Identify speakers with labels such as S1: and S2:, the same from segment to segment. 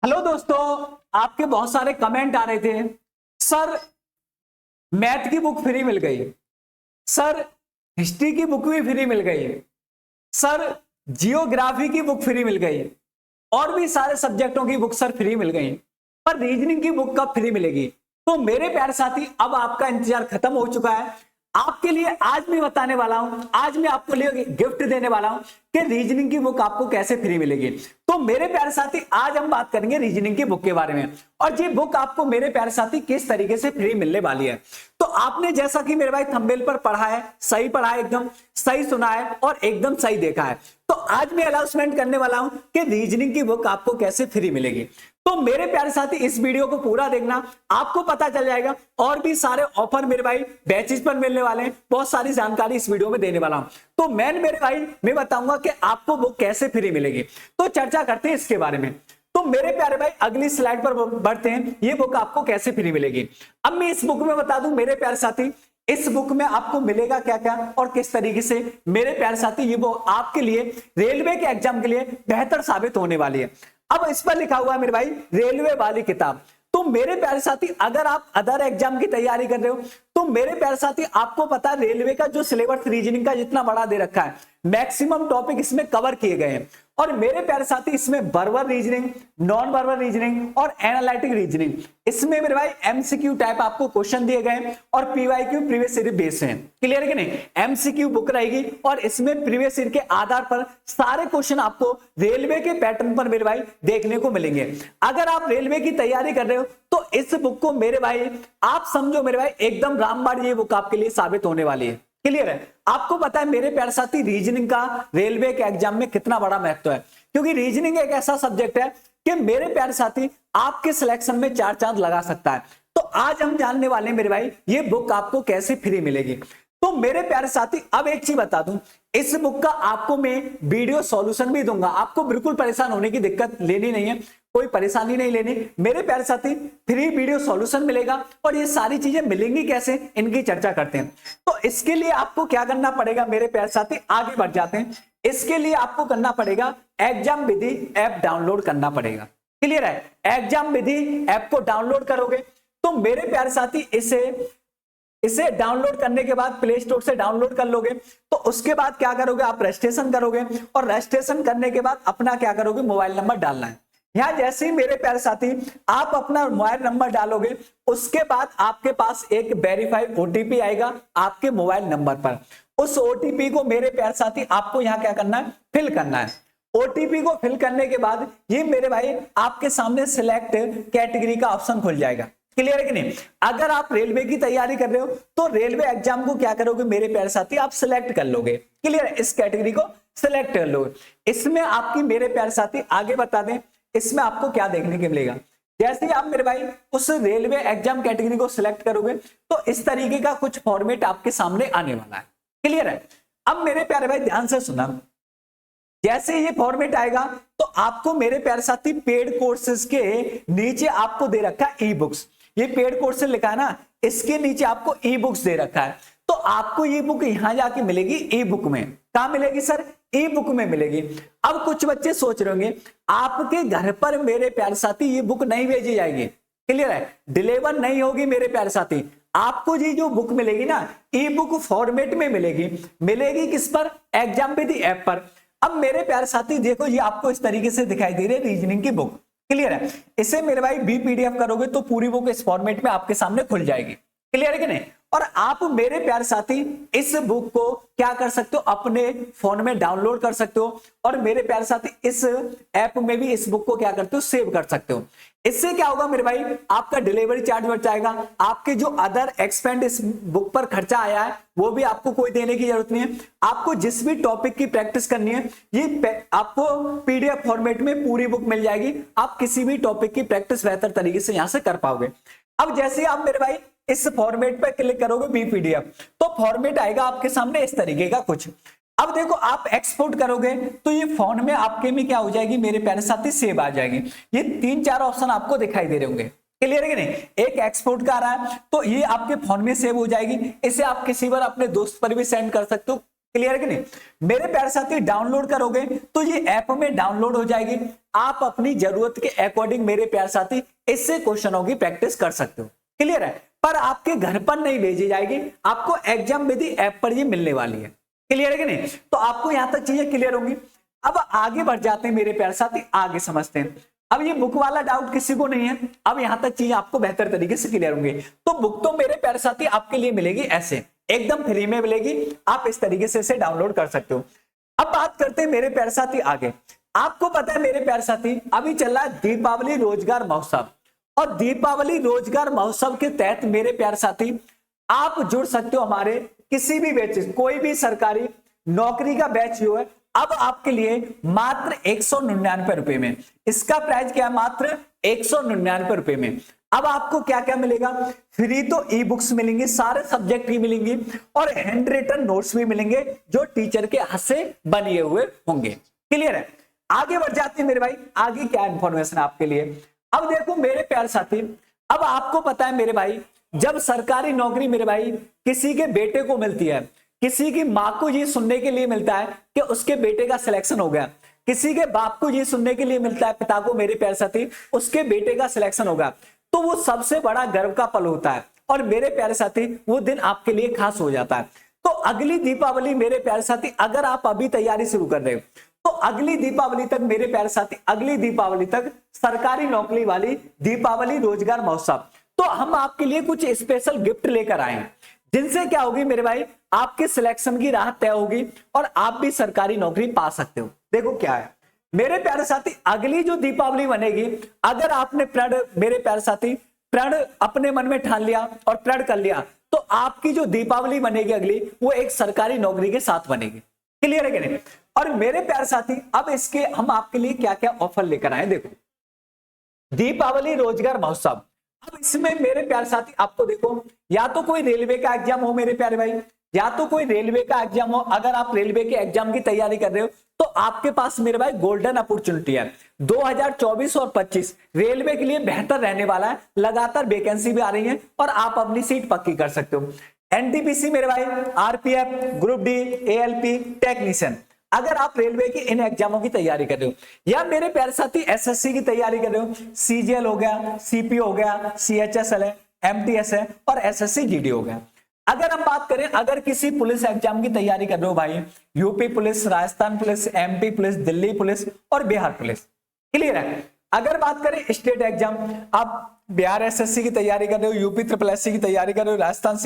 S1: Hello दोस्तों, आपके बहुत सारे कमेंट आ रहे थे। सर, मैथ की बुक फ्री मिल गई। सर, हिस्ट्री की बुक भी फ्री मिल गई। सर, जियोग्राफी की बुक फ्री मिल गई। और भी सारे सब्जेक्टों की बुक सर फ्री मिल गई, पर रीजनिंग की बुक कब फ्री मिलेगी? तो मेरे प्यारे साथी, अब आपका इंतजार खत्म हो चुका है। आपके लिए आज मैं बताने वाला हूं, आज मैं आपको लिए गिफ्ट देने वाला हूं कि रीजनिंग की बुक आपको कैसे फ्री मिलेगी। तो मेरे प्यारे साथी, आज हम बात करेंगे रीजनिंग की बुक के बारे में, और ये बुक आपको मेरे प्यारे साथी किस तरीके से फ्री मिलने वाली है। तो आपने जैसा कि मेरे भाई थंबनेल पर पढ़ा है, सही पढ़ा है, एकदम सही सुना है और एकदम सही देखा है। तो आज मैं अनाउंसमेंट करने वाला हूं कि रीजनिंग की बुक आपको कैसे फ्री मिलेगी। तो मेरे प्यारे साथी, इस वीडियो को पूरा देखना, आपको पता चल जाएगा। और भी सारे ऑफर मेरे भाई बैचेस पर मिलने वाले हैं, बहुत सारी जानकारी इस वीडियो में देने वाला हूं। तो मेरे भाई मैं बताऊंगा कि आपको बुक कैसे फ्री मिलेगी। तो चर्चा करते हैं इसके बारे में। तो मेरे प्यारे भाई, अगली स्लाइड पर बढ़ते हैं। ये बुक आपको कैसे फ्री मिलेगी, अब मैं इस बुक में बता दूं मेरे प्यारे साथी, इस बुक में आपको मिलेगा क्या क्या और किस तरीके से। मेरे प्यारे साथी, ये वो आपके लिए रेलवे के एग्जाम के लिए बेहतर साबित होने वाली है। अब इस पर लिखा हुआ है मेरे भाई, रेलवे वाली किताब। तो मेरे प्यारे साथी, अगर आप अदर एग्जाम की तैयारी कर रहे हो, तो मेरे प्यारे साथी आपको पता है रेलवे का जो सिलेबस रीजनिंग का जितना बड़ा दे रखा है, मैक्सिमम टॉपिक इसमें कवर किए गए हैं। और मेरे प्यारे साथी, इसमें verbal reasoning, non verbal reasoning और एनालिटिक रीजनिंग, इसमें मेरे भाई एमसीक्यू टाइप आपको क्वेश्चन दिए गए और पीवाईक्यू प्रीवियस ईयर बेस है। क्लियर है कि नहीं? एमसीक्यू बुक रहेगी और इसमें प्रीवियस ईयर के आधार पर सारे क्वेश्चन आपको रेलवे के पैटर्न पर मेरे भाई देखने को मिलेंगे। अगर आप रेलवे की तैयारी कर रहे हो तो इस बुक को मेरे भाई आप समझो मेरे भाई एकदम रामबाण ये बुक आपके लिए साबित होने वाली है। क्लियर है? आपको पता है मेरे प्यारे साथी, रीजनिंग का रेलवे के एग्जाम में कितना बड़ा महत्व है, क्योंकि रीजनिंग एक ऐसा सब्जेक्ट है कि मेरे प्यारे साथी आपके सिलेक्शन में चार चांद लगा सकता है। तो आज हम जानने वाले हैं मेरे भाई, ये बुक आपको कैसे फ्री मिलेगी। तो मेरे प्यारे साथी, अब एक चीज बता दूं, इस बुक का आपको मैं वीडियो सॉल्यूशन भी दूंगा। आपको बिल्कुल परेशान होने की दिक्कत लेनी नहीं है, कोई परेशानी नहीं लेनी। मेरे प्यारे साथी, फ्री वीडियो सॉल्यूशन मिलेगा और ये सारी चीजें मिलेंगी कैसे, इनकी चर्चा करते हैं। तो इसके लिए आपको क्या करना पड़ेगा मेरे प्यारे साथी, आगे बढ़ जाते हैं। इसके लिए आपको करना पड़ेगा, एग्जाम विधि ऐप डाउनलोड करना पड़ेगा। क्लियर है? एग्जाम विधि ऐप को डाउनलोड करोगे तो मेरे प्यारे साथी इसे डाउनलोड करने के बाद प्ले स्टोर से डाउनलोड कर लोगे। तो उसके बाद क्या करोगे, आप रजिस्ट्रेशन करोगे और रजिस्ट्रेशन करने के बाद अपना क्या करोगे, मोबाइल नंबर डालना है। यहां जैसे ही मेरे प्यारे साथी आप अपना मोबाइल नंबर डालोगे, उसके बाद आपके पास एक वेरीफाइड ओटीपी आएगा आपके मोबाइल नंबर पर। उस ओटीपी को मेरे प्यारे साथी आपको यहां क्या करना है, फिल करना है। ओटीपी को फिल करने के बाद ये मेरे भाई आपके सामने सिलेक्ट कैटेगरी का ऑप्शन खुल जाएगा। क्लियर है कि नहीं? अगर आप रेलवे की तैयारी कर रहे हो तो रेलवे एग्जाम को क्या करोगे मेरे प्यारे साथी, आप सिलेक्ट कर लोगे। क्लियर है? इस कैटेगरी को सिलेक्ट कर लोगे। इसमें आपकी मेरे प्यारे साथी, आगे बता दें, इसमें आपको क्या देखने को मिलेगा। जैसे ही आप मेरे भाई उस रेलवे एग्जाम कैटेगरी को सिलेक्ट करोगे तो इस तरीके का कुछ फॉर्मेट आपके सामने आने वाला है। क्लियर है? अब मेरे प्यारे भाई ध्यान से सुना, जैसे ये फॉर्मेट आएगा तो आपको मेरे प्यारे साथी पेड कोर्सेज के नीचे आपको दे रखा है ई बुक्स। ये पेड कोर्सेज लिखा है ना, इसके नीचे आपको ई बुक्स दे रखा है। तो आपको ये बुक यहां जाके मिलेगी ई बुक में। कहां मिलेगी सर? ई बुक में मिलेगी। अब कुछ बच्चे सोच रहे होंगे आपके घर पर मेरे प्यारे साथी ये बुक नहीं भेजी जाएगी। क्लियर है? डिलीवर नहीं होगी मेरे प्यारे साथी। आपको ये जो बुक मिलेगी ना, ई बुक फॉर्मेट में मिलेगी। मिलेगी किस पर? एग्जाम विधि ऐप पर। अब मेरे प्यारे साथी देखो, ये आपको इस तरीके से दिखाई दे रही है रीजनिंग की बुक। क्लियर है? इसे मेरे भाई BPDF करोगे तो पूरी बुक इस फॉर्मेट में आपके सामने खुल जाएगी। क्लियर है कि नहीं? और आप मेरे प्यारे साथी इस बुक को क्या कर सकते हो, अपने फोन में डाउनलोड कर सकते हो और मेरे प्यारे साथी इस ऐप में भी इस बुक को क्या करते हो, सेव कर सकते हो। इससे क्या होगा मेरे भाई, आपका डिलीवरी चार्ज बच जाएगा। आपके जो अदर एक्सपेंड इस बुक पर खर्चा आया है वो भी आपको कोई देने की जरूरत नहीं है। आपको जिस भी टॉपिक की प्रैक्टिस करनी है, ये आपको PDF फॉर्मेट में पूरी बुक मिल जाएगी। आप किसी भी टॉपिक की प्रैक्टिस बेहतर तरीके से यहां से कर पाओगे। अब जैसे आप मेरे भाई इस फॉर्मेट पर क्लिक करोगे BPDF, तो फॉर्मेट आएगा आपके सामने इस तरीके का कुछ। अब देखो, आप एक्सपोर्ट करोगे तो ये फोन में आपके में क्या हो जाएगी मेरे प्यारे साथी, सेव आ जाएगी। ये 3-4 ऑप्शन आपको दिखाई दे रहे होंगे। क्लियर है कि नहीं? एक एक्सपोर्ट का आ रहा है तो ये आपके फोन में सेव हो जाएगी। इसे आप किसी बार अपने दोस्त पर भी सेंड कर सकते हो, क्लियर है कि नहीं? मेरे प्यारे साथी डाउनलोड करोगे तो ये ऐप में डाउनलोड हो जाएगी, आप अपनी जरूरत के अकॉर्डिंग मेरे प्यारे साथी इससे क्वेश्चनों की प्रैक्टिस कर सकते हो। क्लियर है? पर आपके घर पर नहीं भेजी जाएगी, आपको एग्जाम विधि ऐप पर ये मिलने वाली है। क्लियर है कि नहीं? तो आपको यहां तक चीजें क्लियर होंगी। अब आगे बढ़ जाते हैं मेरे प्यारे साथी, आगे समझते हैं। अब ये बुक वाला डाउट किसी को नहीं है, अब यहां तक चीजें आपको बेहतर तरीके से क्लियर होंगी। तो बुक तो मेरे प्यारे साथी आपके लिए मिलेगी ऐसे, एकदम फ्री में मिलेगी, आप इस तरीके से इसे डाउनलोड कर सकते हो। अब बात करते हैं मेरे प्यारे साथी आगे। आपको पता है मेरे प्यारे साथी अभी चल रहा है दीपावली रोजगार महोत्सव, और दीपावली रोजगार महोत्सव के तहत मेरे प्यारे साथी आप जुड़ सकते हो हमारे किसी भी बैच, कोई भी सरकारी नौकरी का बैच जो है अब आपके लिए मात्र 199 रुपए में। इसका प्राइस क्या है? मात्र 199 रुपए में। अब आपको क्या क्या मिलेगा? फ्री तो ई बुक्स मिलेंगी, सारे सब्जेक्ट की मिलेंगी, और हैंड रिटन नोट्स भी मिलेंगे जो टीचर के हाथ से बने हुए होंगे। क्लियर है? आगे बढ़ जाते हैं मेरे भाई, आगे क्या इंफॉर्मेशन आपके लिए। अब देखो मेरे प्यारे साथी, अब आपको पता है मेरे भाई, जब सरकारी नौकरी मेरे भाई किसी के बेटे को मिलती है, किसी की मां को ये सुनने के लिए मिलता है कि उसके बेटे का सिलेक्शन हो गया, किसी के बाप को ये सुनने के लिए मिलता है, पिता को मेरे प्यारे साथी उसके बेटे का सिलेक्शन होगा, तो वो सबसे बड़ा गर्व का पल होता है। और मेरे प्यारे साथी वो दिन आपके लिए खास हो जाता है। तो अगली दीपावली मेरे प्यारे साथी, अगर आप अभी तैयारी शुरू कर रहे हो तो अगली दीपावली तक मेरे प्यारे साथी, अगली दीपावली तक सरकारी नौकरी वाली दीपावली रोजगार महोत्सव, तो हम आपके लिए कुछ स्पेशल गिफ्ट लेकर आए हैं, जिनसे क्या होगी मेरे भाई, आपके सिलेक्शन की राह तय होगी और आप भी सरकारी नौकरी पा सकते हो। देखो क्या है मेरे प्यारे साथी, अगली जो दीपावली बनेगी, अगर आपने प्रण, मेरे प्यारे साथी प्रण अपने मन में ठान लिया और प्रण कर लिया, तो आपकी जो दीपावली बनेगी अगली, वो एक सरकारी नौकरी के साथ बनेगी। क्लियर है कि नहीं? और मेरे प्यारे साथी अब इसके हम आपके लिए क्या क्या ऑफर लेकर आए, देखो दीपावली रोजगार महोत्सव। अब इसमें मेरे प्यारे साथी आपको देखो, या तो कोई रेलवे का एग्जाम हो मेरे प्यारे भाई, या तो कोई रेलवे का एग्जाम हो, अगर आप रेलवे के एग्जाम की तैयारी कर रहे हो तो आपके पास मेरे भाई गोल्डन अपॉर्चुनिटी है। 2024 और 25 रेलवे के लिए बेहतर रहने वाला है, लगातार वैकेंसी भी आ रही है और आप अपनी सीट पक्की कर सकते हो। एनटीपीसी मेरे भाई, RPF, group D, ALP, technician, अगर आप रेलवे के इन एग्जामों की तैयारी कर रहे हो, या मेरे प्यारे साथी एसएससी की तैयारी कर रहे हो, सीजीएल हो गया, सीपी हो गया, सीएचएसएल है, एमटीएस है और एसएससी जीडी हो गया। अगर हम बात करें, अगर किसी पुलिस एग्जाम की तैयारी कर रहे हो भाई, UP police, Rajasthan police, MP police, Delhi police और बिहार पुलिस। क्लियर है? अगर बात करें स्टेट एग्जाम, आप बिहार एसएससी की तैयारी कर रहे हो, यूपी ट्रिपल एससी की तैयारी कर रहे हो, राजस्थान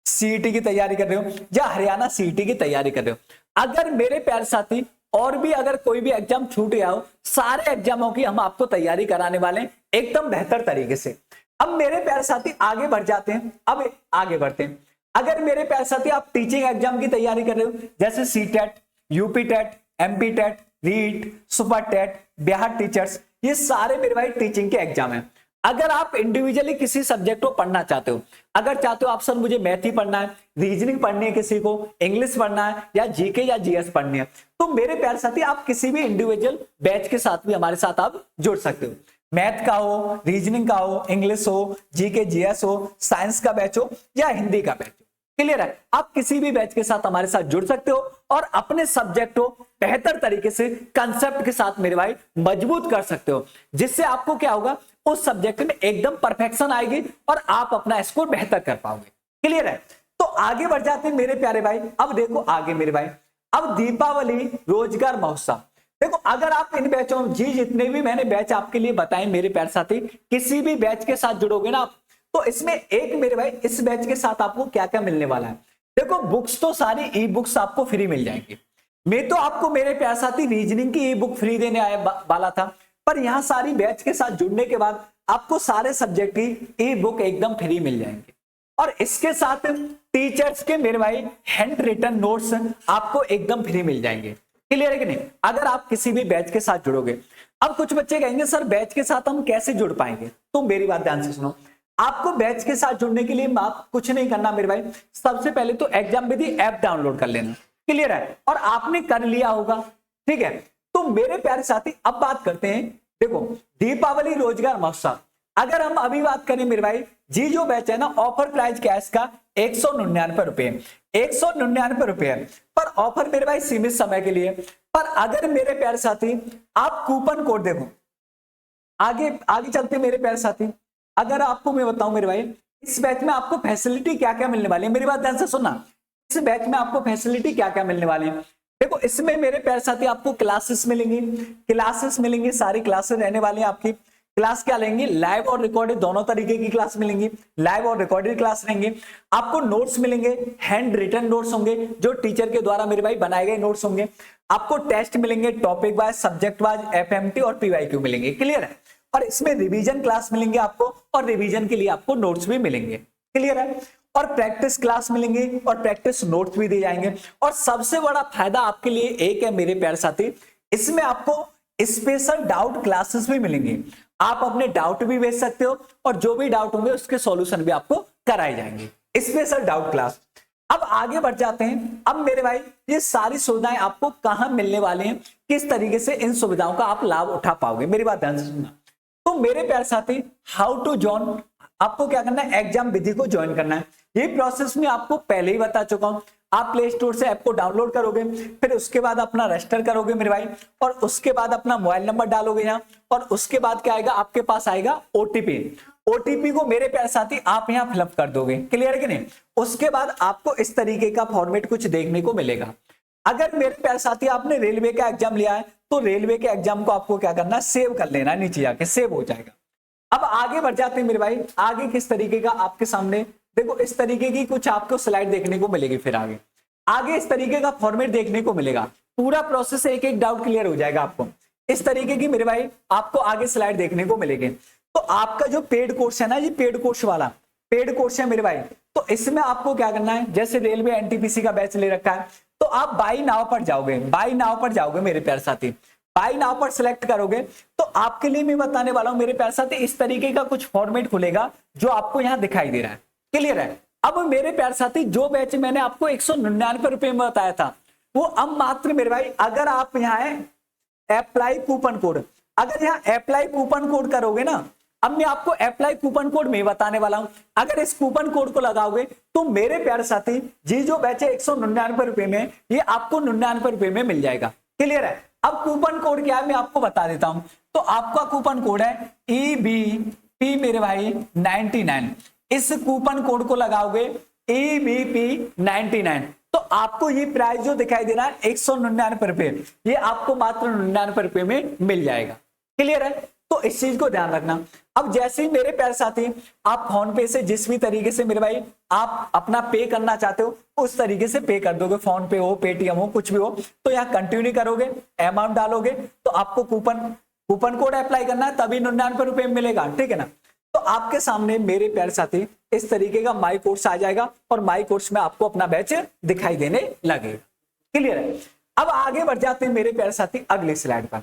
S1: सीईटी की तैयारी कर रहे हो, या हरियाणा सीईटी की तैयारी कर रहे हो, अगर मेरे प्यारे साथी और भी अगर कोई भी एग्जाम छूट गया हो, सारे एग्जामों की हम आपको तैयारी कराने वाले हैं एकदम बेहतर तरीके से। अब मेरे प्यारे साथी आगे बढ़ जाते हैं, अब आगे बढ़ते हैं। अगर मेरे प्यारे साथी आप टीचिंग एग्जाम की तैयारी कर रहे हो, जैसे CTET, UP TET, MP TET, REET, super TET, Bihar teachers, ये सारे मेरे भाई टीचिंग के एग्जाम हैं। अगर आप इंडिविजुअली किसी सब्जेक्ट को पढ़ना चाहते हो, अगर चाहते हो आप सर मुझे मैथ ही पढ़ना है, रीजनिंग पढ़नी है, किसी को इंग्लिश पढ़ना है, या जीके या जीएस पढ़नी है, तो मेरे प्यारे साथी आप किसी भी इंडिविजुअल बैच के साथ भी हमारे साथ आप जुड़ सकते हो। मैथ का हो, रीजनिंग का हो, इंग्लिश हो, जीके जीएस हो, साइंस का बैच हो या हिंदी का बैच हो। क्लियर है? आप किसी भी बैच के साथ हमारे साथ जुड़ सकते हो और अपने सब्जेक्ट को बेहतर तरीके से कंसेप्ट के साथ मेरे भाई मजबूत कर सकते हो, जिससे आपको क्या होगा, उस सब्जेक्ट में एकदम परफेक्शन आएगी और आप अपना स्कोर बेहतर कर पाओगे। क्लियर है? तो आगे बढ़ जाते हैं मेरे प्यारे भाई। अब देखो आगे मेरे भाई, अब दीपावली रोजगार महोत्सव, देखो अगर आप इन बैचों जी जितने भी मैंने बैच आपके लिए बताए मेरे प्यारे साथी, किसी भी बैच के साथ जुड़ोगे ना आप, तो इसमें एक मेरे भाई इस बैच के साथ आपको क्या क्या मिलने वाला है। देखो बुक्स तो सारी ई बुक्स आपको फ्री मिल जाएंगी। मैं तो आपको मेरे प्यारे साथी रीजनिंग की ई बुक फ्री देने आया वाला था, पर यहां सारी बैच के साथ जुड़ने के बाद आपको सारे सब्जेक्ट की ई बुक एकदम फ्री मिल जाएंगे। और इसके साथ टीचर्स के मेरे भाई हैंड रिटन नोट्स आपको एकदम फ्री मिल जाएंगे। क्लियर है कि नहीं? अगर आप किसी भी बैच के साथ जुड़ोगे। अब कुछ बच्चे कहेंगे सर बैच के साथ हम कैसे जुड़ पाएंगे, तो मेरी बात ध्यान से सुनो। आपको बैच के साथ जुड़ने के लिए आप कुछ नहीं करना मेरे भाई, सबसे पहले तो एग्जाम विधि ऐप डाउनलोड कर लेना। क्लियर है? और आपने कर लिया होगा, ठीक है। तो मेरे प्यारे साथी अब बात करते हैं, देखो दीपावली रोजगार महोत्सव, अगर हम अभी बात करें मेरे भाई, जी जो बैच है ना, ऑफर प्राइस क्या है इसका, 199 रुपए, 199 रुपए, पर ऑफर मेरे भाई सीमित समय के लिए। पर अगर मेरे प्यारे साथी आप कूपन कोड देखो, आगे आगे चलते मेरे प्यारे साथी, अगर आपको मैं बताऊं मेरे भाई, इस बैच में आपको फैसिलिटी क्या क्या मिलने वाली है, मेरी बात ध्यान से सुनना, इस बैच में आपको फैसिलिटी क्या क्या मिलने वाली है। देखो इसमें मेरे प्यारे साथी आपको क्लासेस मिलेंगी, क्लासेस मिलेंगी, सारी क्लासेस रहने वाली हैं आपकी। क्लास क्या लेंगे, लाइव और रिकॉर्डेड दोनों तरीके की क्लास मिलेंगी, लाइव और रिकॉर्डेड क्लास लेंगे। आपको नोट्स मिलेंगे, हैंड रिटन नोट्स होंगे जो टीचर के द्वारा मेरे भाई बनाए गए नोट्स होंगे। आपको टेस्ट मिलेंगे, topic wise, subject wise, FMT और पीवाईक्यू मिलेंगे, क्लियर है। और इसमें रिवीजन क्लास मिलेंगे आपको, और रिवीजन के लिए आपको नोट्स भी मिलेंगे, क्लियर है। और प्रैक्टिस क्लास मिलेंगे और प्रैक्टिस नोट्स भी दिए जाएंगे। और सबसे बड़ा फायदा आपके लिए एक है मेरे प्यारे साथी, इसमें आपको स्पेशल डाउट क्लासेस भी मिलेंगी। आप अपने डाउट भी भेज सकते हो और जो भी डाउट होंगे उसके सॉल्यूशन भी आपको कराए जाएंगे, स्पेशल डाउट क्लास। अब आगे बढ़ जाते हैं। अब मेरे भाई ये सारी सुविधाएं आपको कहां मिलने वाली हैं, किस तरीके से इन सुविधाओं का आप लाभ उठा पाओगे, मेरी बात ध्यान से सुनना। तो मेरे प्यारे साथी, हाउ टू जॉइन, आपको क्या करना है, एग्जाम विधि को ज्वाइन करना है। ये प्रोसेस में आपको पहले ही बता चुका हूं। आप प्ले स्टोर से ऐप को डाउनलोड करोगे, फिर उसके बाद अपना रजिस्टर करोगे मेरे भाई, और उसके बाद अपना मोबाइल नंबर डालोगे यहाँ, और उसके बाद क्या आएगा, आपके पास आएगा ओटीपी। ओटीपी को मेरे प्यारे साथी आप यहाँ फिलअप कर दोगे, क्लियर है कि नहीं। उसके बाद आपको इस तरीके का फॉर्मेट कुछ देखने को मिलेगा। अगर मेरे प्यारे साथी आपने रेलवे का एग्जाम लिया है तो रेलवे के एग्जाम को आपको क्या करना है, सेव कर लेना है, नीचे जाके सेव हो जाएगा। अब आगे बढ़ जाते हैं मेरे भाई, आगे किस तरीके का आपके सामने देखो, इस तरीके की कुछ आपको स्लाइड देखने को मिलेगी। फिर आगे इस तरीके का फॉर्मेट देखने को मिलेगा। पूरा प्रोसेस एक एक डाउट क्लियर हो जाएगा आपको। इस तरीके की मेरे भाई आपको आगे स्लाइड देखने को मिलेगी। तो आपका जो पेड कोर्स है ना, ये पेड कोर्स वाला पेड कोर्स है मेरे भाई, तो इसमें आपको क्या करना है, जैसे रेलवे एनटीपीसी का बैच ले रखा है, तो आप बाई नाव पर जाओगे, बाई नाव पर जाओगे मेरे प्यारे साथी, बाई नाव पर सिलेक्ट करोगे तो आपके लिए मैं बताने वाला हूं मेरे प्यारे साथी, इस तरीके का कुछ फॉर्मेट खुलेगा जो आपको यहां दिखाई दे रहा है, क्लियर है। अब मेरे प्यारे साथी, जो बैच मैंने आपको 199 रुपए में बताया था, वो अब मात्र मेरे भाई, अगर आप यहाँ अप्लाई कूपन कोड, अगर यहाँ अप्लाई कूपन कोड करोगे ना, अब मैं आपको अप्लाई कूपन कोड में बताने वाला हूं, अगर इस कूपन कोड को लगाओगे तो मेरे प्यारे साथी जी जो बैच है 199 रुपए में, ये आपको 99 रुपए में मिल जाएगा, क्लियर है। अब कूपन कोड क्या है मैं आपको बता देता हूं। तो आपका कूपन कोड है EBP मेरे भाई 99। इस कूपन कोड को लगाओगे EBP 99, तो आपको ये प्राइस जो दिखाई दे रहा है 199 रुपए, ये आपको मात्र 99 रुपए में मिल जाएगा, क्लियर है। तो इस चीज को ध्यान रखना। अब जैसे ही मेरे प्यारे साथी आप फोन पे से जिस भी तरीके से मेरे भाई आप अपना पे करना चाहते हो उस तरीके से पे कर दोगे, फोन पे हो, पेटीएम हो, कुछ भी हो, तो यहाँ कंटिन्यू करोगे, अमाउंट डालोगे, तो आपको कूपन कोड अप्लाई करना है, तभी 99 रुपए में मिलेगा, ठीक है ना। तो आपके सामने मेरे प्यारे साथी इस तरीके का माई कोर्स आ जाएगा और माई कोर्स में आपको अपना बैच दिखाई देने लगेगा, क्लियर है। अब आगे बढ़ जाते हैं मेरे प्यारे साथी अगले स्लाइड पर।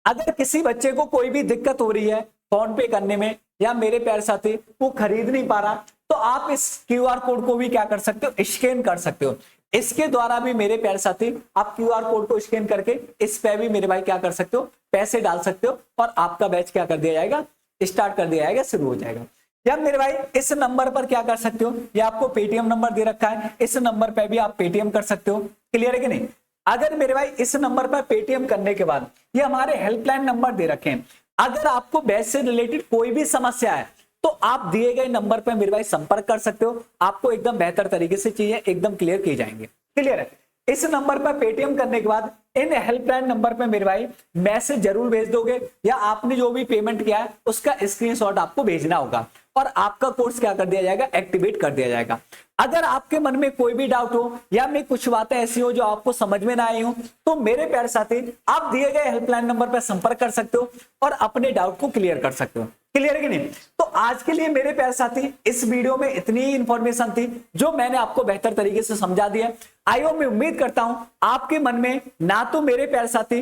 S1: अगर किसी बच्चे को कोई भी दिक्कत हो रही है फोन पे करने में, या मेरे प्यारे साथी वो खरीद नहीं पा रहा, तो आप इस क्यूआर कोड को भी क्या कर सकते हो, स्कैन कर सकते हो। इसके द्वारा भी मेरे प्यारे साथी आप क्यूआर कोड को स्कैन करके इस पे भी मेरे भाई क्या कर सकते हो, पैसे डाल सकते हो, और आपका बैच क्या कर दिया जाएगा, स्टार्ट कर दिया जाएगा, शुरू हो जाएगा। या मेरे भाई इस नंबर पर क्या कर सकते हो, ये आपको पेटीएम नंबर दे रखा है, इस नंबर पर भी आप पेटीएम कर सकते हो, क्लियर है कि नहीं। अगर मेरे भाई इस नंबर पर पेटीएम करने के बाद, ये हमारे हेल्पलाइन नंबर दे रखे हैं, अगर आपको बैच से रिलेटेड कोई भी समस्या है तो आप दिए गए नंबर पर मेरे भाई संपर्क कर सकते हो, आपको एकदम बेहतर तरीके से चीजें एकदम क्लियर की जाएंगी, क्लियर है। इस नंबर पर पेटीएम करने के बाद इन हेल्पलाइन नंबर पर मेरे भाई मैसेज जरूर भेज दोगे, या आपने जो भी पेमेंट किया है उसका स्क्रीनशॉट आपको भेजना होगा, और आपका कोर्स क्या कर दिया जाएगा, एक्टिवेट कर दिया जाएगा। अगर आपके मन में कोई भी डाउट हो, या मैं कुछ बातें ऐसी हो जो आपको समझ में ना आई हो, तो मेरे प्यारे साथी आप दिए गए हेल्पलाइन नंबर पर संपर्क कर सकते हो और अपने डाउट को क्लियर कर सकते हो, क्लियर है कि नहीं। तो आज के लिए मेरे प्यारे साथी इस वीडियो में इतनी ही इंफॉर्मेशन थी जो मैंने आपको बेहतर तरीके से समझा दिया। आइयो मैं उम्मीद करता हूं आपके मन में ना तो मेरे प्यारे साथी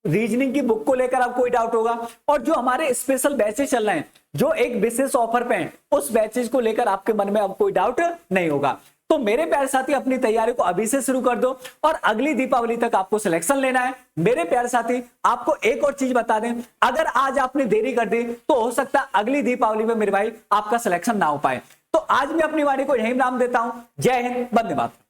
S1: रीजनिंग की बुक को लेकर अब कोई डाउट होगा, और जो हमारे स्पेशल बैचेस चल रहे हैं जो एक विशेष ऑफर पे हैं, उस बैचेस को लेकर आपके मन में अब कोई डाउट नहीं होगा। तो मेरे प्यारे साथी अपनी तैयारी को अभी से शुरू कर दो और अगली दीपावली तक आपको सिलेक्शन लेना है। मेरे प्यारे साथी आपको एक और चीज बता दें, अगर आज आपने देरी कर दी तो हो सकता है अगली दीपावली में मेरे भाई आपका सिलेक्शन ना हो पाए। तो आज मैं अपनी वाणी को यही नाम देता हूं। जय हिंद, वंदे मातरम।